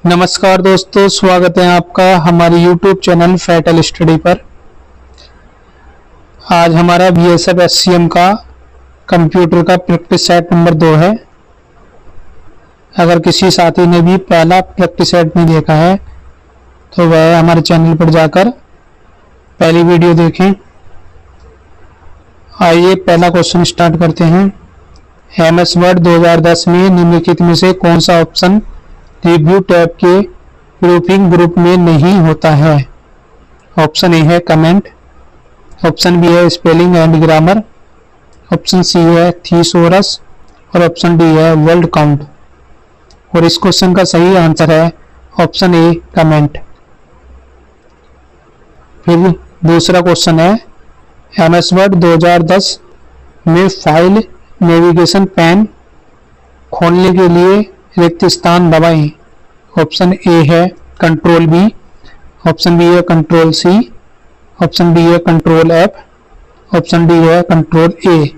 नमस्कार दोस्तों, स्वागत है आपका हमारे YouTube चैनल फैटल स्टडी पर। आज हमारा BSF SCM का कंप्यूटर का प्रैक्टिस सेट नंबर 2 है। अगर किसी साथी ने भी पहला प्रैक्टिस सेट नहीं देखा है तो वह हमारे चैनल पर जाकर पहली वीडियो देखें। आइए पहला क्वेश्चन स्टार्ट करते हैं। MS वर्ड 2010 में निम्नलिखित में से कौन सा ऑप्शन रिव्यू टैब के ग्रुपिंग ग्रुप में नहीं होता है? ऑप्शन ए है कमेंट, ऑप्शन बी है spelling and grammar, option C है थीसोरस और ऑप्शन डी है वर्ड काउंट। और इस क्वेश्चन का सही आंसर है ऑप्शन ए कमेंट। फिर दूसरा क्वेश्चन है MS वर्ड 2010 में फाइल नेविगेशन पैन खोलने के लिए रिक्त स्थान दबाएं। ऑप्शन ए है कंट्रोल बी, ऑप्शन बी है कंट्रोल सी, ऑप्शन डी है कंट्रोल एफ, ऑप्शन डी है कंट्रोल ए।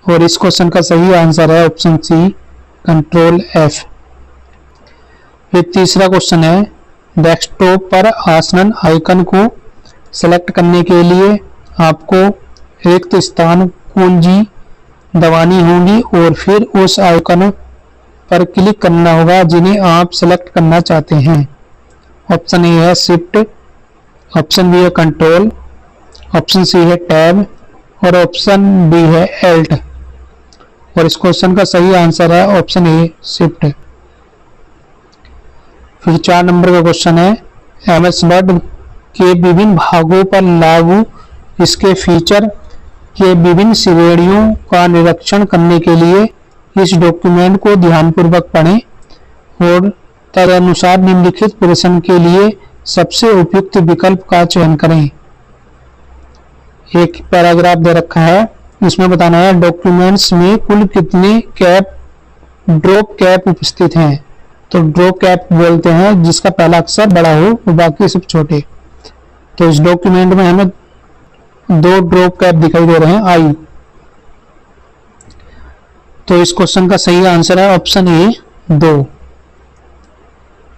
और इस क्वेश्चन का सही आंसर है ऑप्शन सी कंट्रोल एफ। फिर तीसरा क्वेश्चन है डेस्कटॉप पर आसन्न आइकन को सेलेक्ट करने के लिए आपको रिक्त स्थान कुंजी दबानी होगी और फिर उस आइकन पर क्लिक करना होगा जिन्हें आप सेलेक्ट करना चाहते हैं। ऑप्शन ए है शिफ्ट, ऑप्शन बी है कंट्रोल, ऑप्शन सी है टैब और ऑप्शन डी है एल्ट। और इस क्वेश्चन का सही आंसर है ऑप्शन ए शिफ्ट। फिर 4 नंबर का क्वेश्चन है MS वर्ड के विभिन्न भागों पर लागू इसके फीचर के विभिन्न श्रेणियों का निरीक्षण करने के लिए इस डॉक्यूमेंट को ध्यानपूर्वक पढ़ें और तदनुसार निम्नलिखित प्रश्न के लिए सबसे उपयुक्त विकल्प का चयन करें। एक पैराग्राफ दे रखा है, इसमें बताना है डॉक्यूमेंट्स में कुल कितने ड्रॉप कैप उपस्थित हैं। तो ड्रॉप कैप बोलते हैं जिसका पहला अक्षर बड़ा हो और बाकी सब छोटे। तो इस डॉक्यूमेंट में हमें 2 ड्रॉप कैप दिखाई दे रहे हैं आई। तो इस क्वेश्चन का सही आंसर है ऑप्शन ए 2।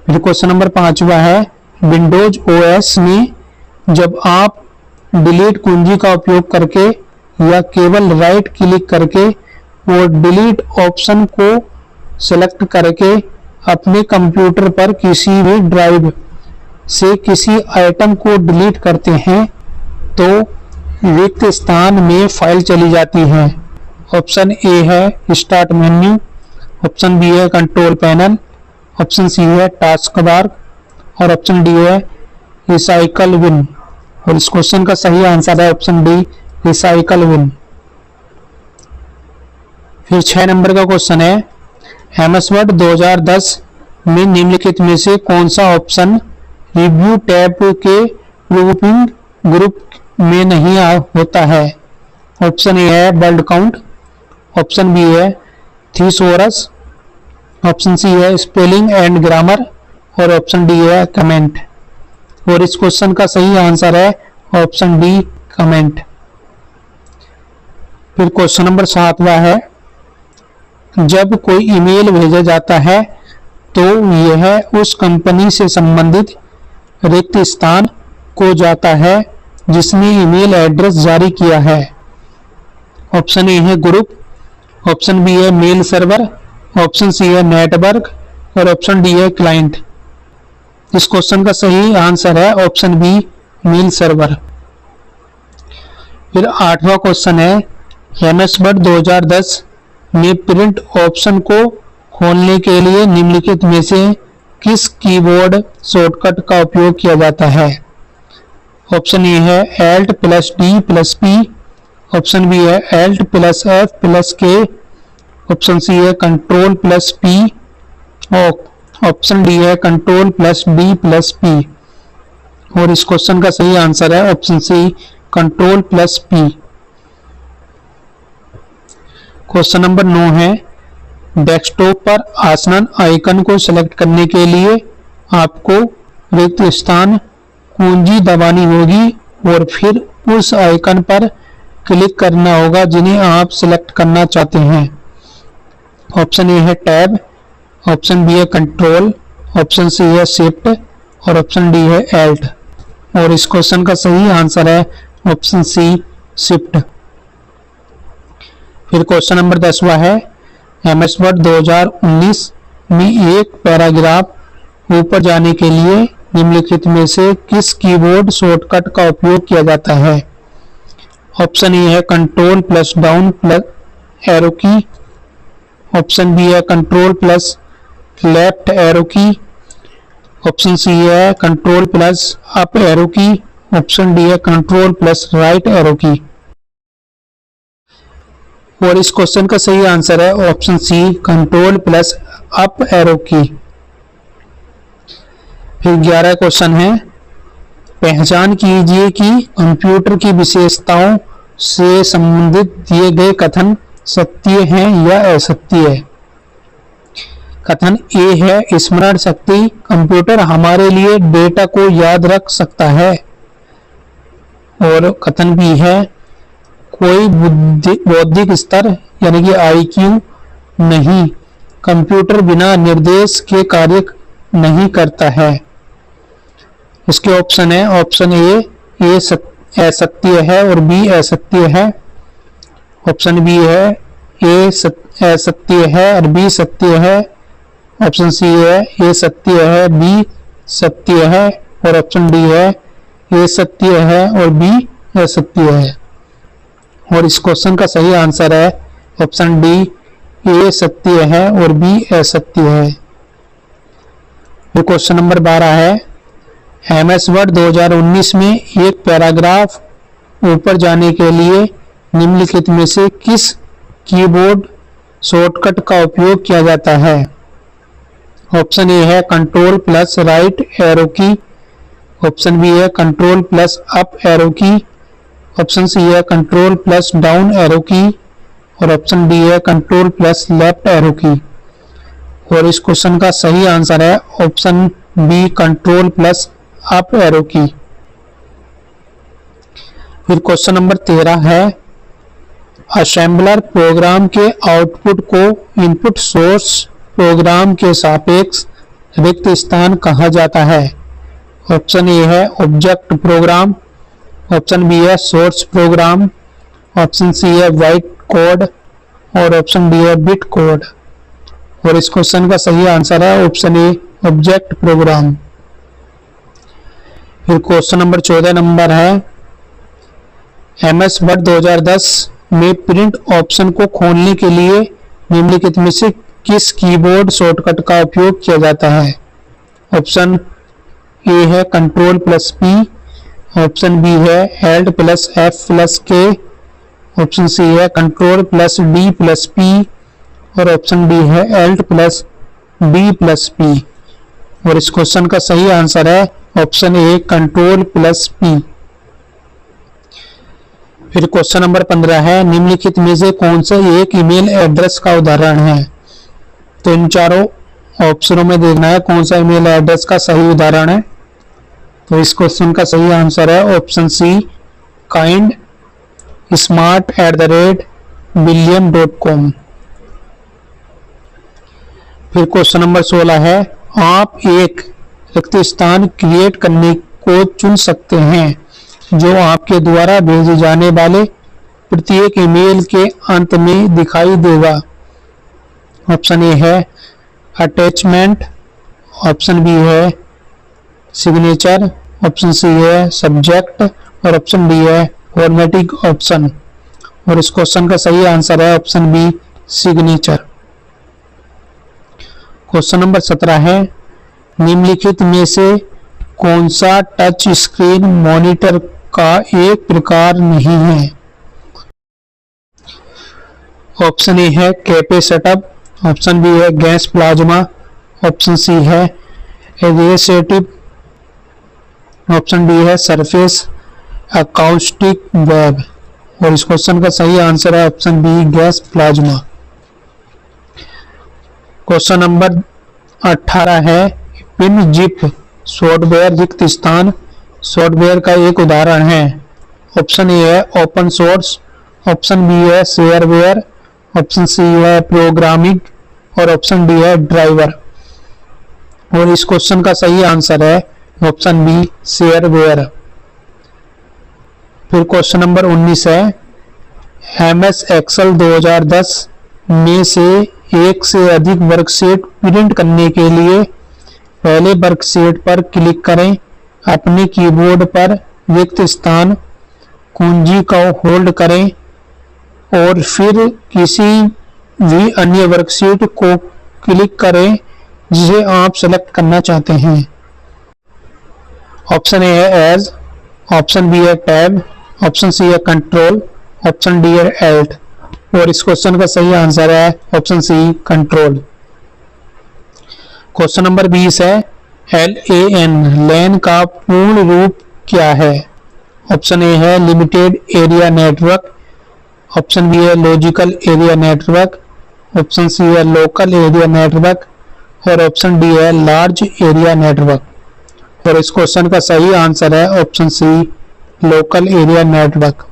फिर क्वेश्चन नंबर 5 है विंडोज OS में जब आप डिलीट कुंजी का उपयोग करके या केवल राइट क्लिक करके और डिलीट ऑप्शन को सेलेक्ट करके अपने कंप्यूटर पर किसी भी ड्राइव से किसी आइटम को डिलीट करते हैं तो रिक्त स्थान में फाइल चली जाती है। ऑप्शन ए है स्टार्ट मेन्यू, ऑप्शन बी है कंट्रोल पैनल, ऑप्शन सी है टास्क बार और ऑप्शन डी है रिसाइकल विन। और इस क्वेश्चन का सही आंसर है ऑप्शन डी रिसाइकल विन। फिर 6 नंबर का क्वेश्चन है MS वर्ड 2010 में निम्नलिखित में से कौन सा ऑप्शन रिव्यू टैब के ग्रुपिंग ग्रुप में नहीं होता है? ऑप्शन ए है वर्ड काउंट, ऑप्शन बी है थीसोरस, ऑप्शन सी है स्पेलिंग एंड ग्रामर और ऑप्शन डी है कमेंट। और इस क्वेश्चन का सही आंसर है ऑप्शन डी कमेंट। फिर क्वेश्चन नंबर 7 है जब कोई ईमेल भेजा जाता है तो यह उस कंपनी से संबंधित रिक्त स्थान को जाता है जिसने ईमेल एड्रेस जारी किया है। ऑप्शन ए है ग्रुप, ऑप्शन बी है मेल सर्वर, ऑप्शन सी है नेटवर्क और ऑप्शन डी है क्लाइंट। इस क्वेश्चन का सही आंसर है ऑप्शन बी मेल सर्वर। फिर 8वां क्वेश्चन है MS वर्ड 2010 में प्रिंट ऑप्शन को खोलने के लिए निम्नलिखित में से किस कीबोर्ड शॉर्टकट का उपयोग किया जाता है? ऑप्शन ए है Alt + D + P, option B है Alt + F + K, option C है कंट्रोल + P और ऑप्शन डी है कंट्रोल + D + P। और इस क्वेश्चन का सही आंसर है option C control + P। Question number 9 है डेस्कटॉप पर आसन्न आइकन को सेलेक्ट करने के लिए आपको रिक्त स्थान कुंजी दबानी होगी और फिर उस आइकन पर क्लिक करना होगा जिन्हें आप सिलेक्ट करना चाहते हैं। ऑप्शन ए है टैब, ऑप्शन बी है कंट्रोल, ऑप्शन सी है शिफ्ट और ऑप्शन डी है एल्ट। और इस क्वेश्चन का सही आंसर है ऑप्शन सी शिफ्ट। फिर क्वेश्चन नंबर 10वां है एमएस वर्ड 2019 में एक पैराग्राफ ऊपर जाने के लिए निम्नलिखित में से किस कीबोर्ड शॉर्टकट का उपयोग किया जाता है। ऑप्शन ए है control plus down plus arrow key, option B है control plus left arrow key, option C है control plus up arrow key, option D है control plus right arrow key. और इस क्वेश्चन का सही आंसर है option C control plus up arrow key. फिर 11 question है पहचान कीजिए कि कंप्यूटर की विशेषताओं से संबंधित दिए गए कथन सत्य हैं या असत्य है। कथन ए है स्मरण शक्ति, कंप्यूटर हमारे लिए डेटा को याद रख सकता है। और कथन बी है कोई बौद्धिक स्तर यानी कि आईक्यू नहीं, कंप्यूटर बिना निर्देश के कार्य नहीं करता है। इसके ऑप्शन है ऑप्शन ए असत्य है और बी असत्य है, ऑप्शन बी है ए असत्य है और बी सत्य है, ऑप्शन सी है ए सत्य है बी सत्य है और ऑप्शन डी है ए सत्य है और बी असत्य है। और इस क्वेश्चन का सही आंसर है ऑप्शन डी ए सत्य है और बी असत्य है। फिर क्वेश्चन नंबर 12 है एमएस वर्ड 2019 में एक पैराग्राफ ऊपर जाने के लिए निम्नलिखित में से किस कीबोर्ड शॉर्टकट का उपयोग किया जाता है। ऑप्शन ए है control plus right arrow key, option B है control plus up arrow key, option C है control plus down arrow key और ऑप्शन डी है control plus left arrow key. और इस क्वेश्चन का सही आंसर है option B control plus up arrow key. फिर क्वेश्चन नंबर 13 है असेंबलर प्रोग्राम के आउटपुट को इनपुट सोर्स प्रोग्राम के सापेक्ष रिक्त स्थान कहा जाता है। ऑप्शन ए है ऑब्जेक्ट प्रोग्राम, ऑप्शन बी है सोर्स प्रोग्राम, ऑप्शन सी है वाइट कोड और ऑप्शन डी है बिट कोड। और इस क्वेश्चन का सही आंसर है ऑप्शन ए ऑब्जेक्ट प्रोग्राम। फिर क्वेश्चन नंबर 14 नंबर है एमएस वर्ड 2010 में प्रिंट ऑप्शन को खोलने के लिए निम्नलिखित में से किस कीबोर्ड शॉर्टकट का उपयोग किया जाता है। ऑप्शन ए है control plus P, option B है Alt plus F plus K, option C है control plus D plus P और ऑप्शन डी है Alt plus D plus P. और इस क्वेश्चन का सही आंसर है option A control plus P. फिर क्वेश्चन नंबर 15 है निम्नलिखित में से कौन सा एक ईमेल एड्रेस का उदाहरण है। तो इन चारों ऑप्शनों में देखना है कौन सा ईमेल एड्रेस का सही उदाहरण है। तो इस क्वेश्चन का सही आंसर है ऑप्शन सी काइंड smart@william.com। फिर क्वेश्चन नंबर 16 है आप एक रिक्त स्थान क्रिएट करने को चुन सकते हैं जो आपके द्वारा भेजे जाने वाले प्रत्येक ईमेल के अंत में दिखाई देगा। ऑप्शन ए है अटैचमेंट, ऑप्शन बी है सिग्नेचर, ऑप्शन सी है सब्जेक्ट और ऑप्शन डी है फॉर्मेटिंग ऑप्शन। और इस क्वेश्चन का सही आंसर है option B signature. Question number 17 है निम्नलिखित में से कौन सा टच स्क्रीन मॉनिटर का एक प्रकार नहीं है। ऑप्शन ए है कैफे सेटअप, ऑप्शन बी है गैस प्लाज्मा, ऑप्शन सी है एडिएटिव, ऑप्शन डी है सरफेस अकाउस्टिक वेब। और इस क्वेश्चन का सही आंसर है option B gas plasma. Question number 18 है पिन जिप सॉफ्टवेयर रिक्त स्थान सॉफ्टवेयर का एक उदाहरण है। ऑप्शन ए है ओपन सोर्स, ऑप्शन बी है शेयरवेयर, ऑप्शन सी है प्रोग्रामिंग और ऑप्शन डी है ड्राइवर। और इस क्वेश्चन का सही आंसर है ऑप्शन बी शेयर वेयर। फिर क्वेश्चन नंबर 19 है MS एक्सेल 2010 में से एक से अधिक वर्कशीट प्रिंट करने के लिए पहले वर्कशीट पर क्लिक करें, अपने कीबोर्ड पर रिक्त स्थान कुंजी को होल्ड करें और फिर किसी भी अन्य वर्कशीट को क्लिक करें जिसे आप सेलेक्ट करना चाहते हैं। ऑप्शन ए है एज, ऑप्शन बी है टैब, ऑप्शन सी है कंट्रोल, ऑप्शन डी है एल्ट। और इस क्वेश्चन का सही आंसर है option C control. Question number 20 है LAN लैन का पूर्ण रूप क्या है? ऑप्शन ए है limited area network, option B है logical area network, option C है लोकल एरिया नेटवर्क और ऑप्शन डी है लार्ज एरिया नेटवर्क। और इस क्वेश्चन का सही आंसर है option C local area network.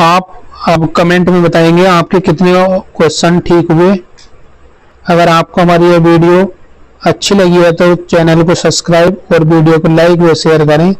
आप अब कमेंट में बताएंगे आपके कितने क्वेश्चन ठीक हुए। अगर आपको हमारी ये वीडियो अच्छी लगी है तो चैनल को सब्सक्राइब और वीडियो को लाइक व शेयर करें।